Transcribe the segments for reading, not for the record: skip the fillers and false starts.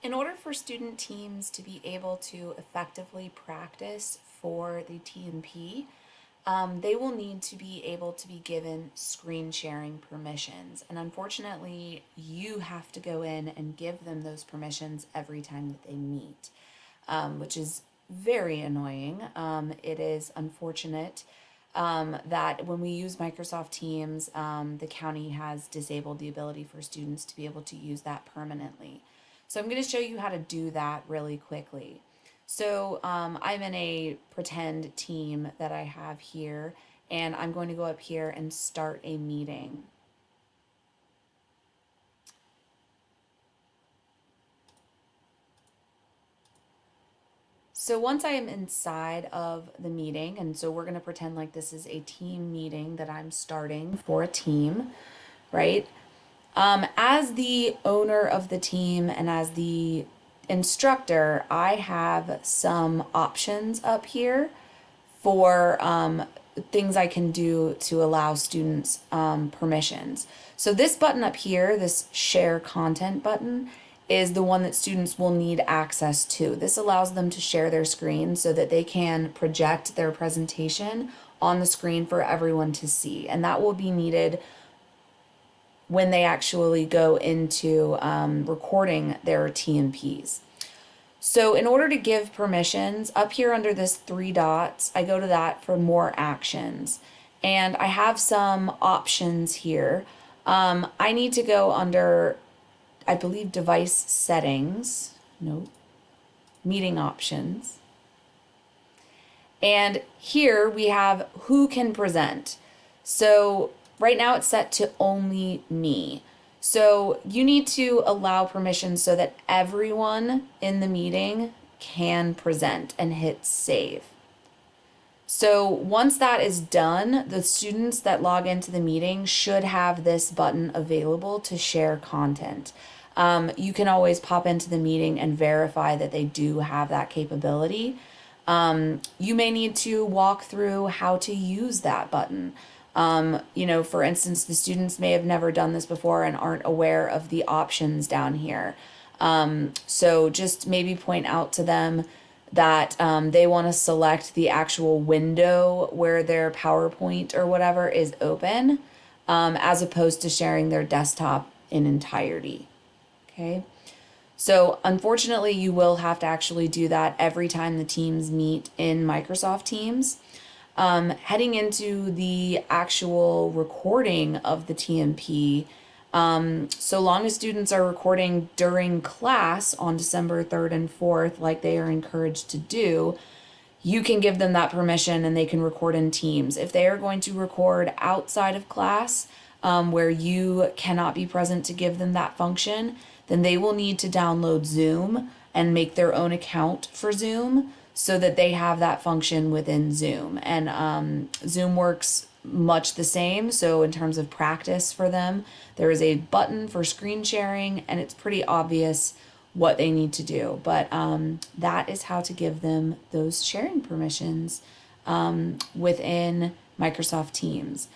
In order for student teams to be able to effectively practice for the TMP, they will need to be able to be given screen sharing permissions. And unfortunately, you have to go in and give them those permissions every time that they meet, which is very annoying. It is unfortunate that when we use Microsoft Teams, the county has disabled the ability for students to be able to use that permanently. So I'm going to show you how to do that really quickly. So I'm in a pretend team that I have here, and I'm going to go up here and start a meeting. So once I am inside of the meeting, and so we're going to pretend like this is a team meeting that I'm starting for a team, right? As the owner of the team and as the instructor, I have some options up here for things I can do to allow students permissions. So this button up here, this share content button, is the one that students will need access to. This allows them to share their screen so that they can project their presentation on the screen for everyone to see. And that will be needed when they actually go into recording their TMPs. So in order to give permissions, up here under this three dots, I go to that for more actions. And I have some options here. I need to go under, I believe, device settings. Nope. Meeting options. And here we have who can present. So right now it's set to only me. So you need to allow permission so that everyone in the meeting can present and hit save. So once that is done, the students that log into the meeting should have this button available to share content. You can always pop into the meeting and verify that they do have that capability. You may need to walk through how to use that button. For instance, the students may have never done this before and aren't aware of the options down here. So just maybe point out to them that they want to select the actual window where their PowerPoint or whatever is open, as opposed to sharing their desktop in entirety. Okay. So unfortunately, you will have to actually do that every time the teams meet in Microsoft Teams. Heading into the actual recording of the TMP, so long as students are recording during class on December 3rd and 4th, like they are encouraged to do, you can give them that permission and they can record in Teams. If they are going to record outside of class, where you cannot be present to give them that function, then they will need to download Zoom and make their own account for Zoom so that they have that function within Zoom. And Zoom works much the same. So in terms of practice for them, there is a button for screen sharing and it's pretty obvious what they need to do. But that is how to give them those sharing permissions within Microsoft Teams.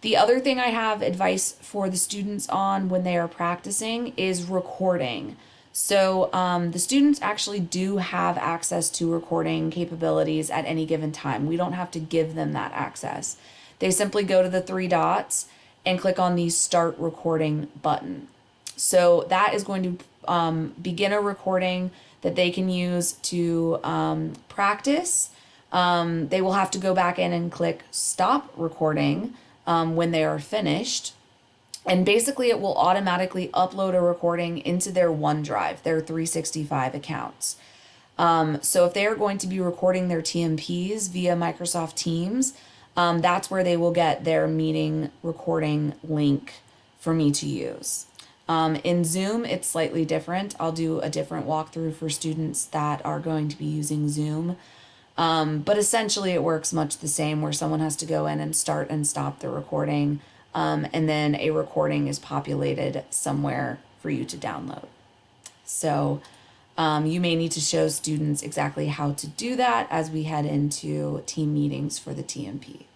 The other thing I have advice for the students on when they are practicing is recording. So the students actually do have access to recording capabilities at any given time. We don't have to give them that access. They simply go to the three dots and click on the Start Recording button. So that is going to begin a recording that they can use to practice. They will have to go back in and click Stop Recording when they are finished. And basically it will automatically upload a recording into their OneDrive, their 365 accounts. So if they are going to be recording their TMPs via Microsoft Teams, that's where they will get their meeting recording link for me to use. In Zoom, it's slightly different. I'll do a different walkthrough for students that are going to be using Zoom. But essentially it works much the same where someone has to go in and start and stop the recording. And then a recording is populated somewhere for you to download. So you may need to show students exactly how to do that as we head into team meetings for the TMP.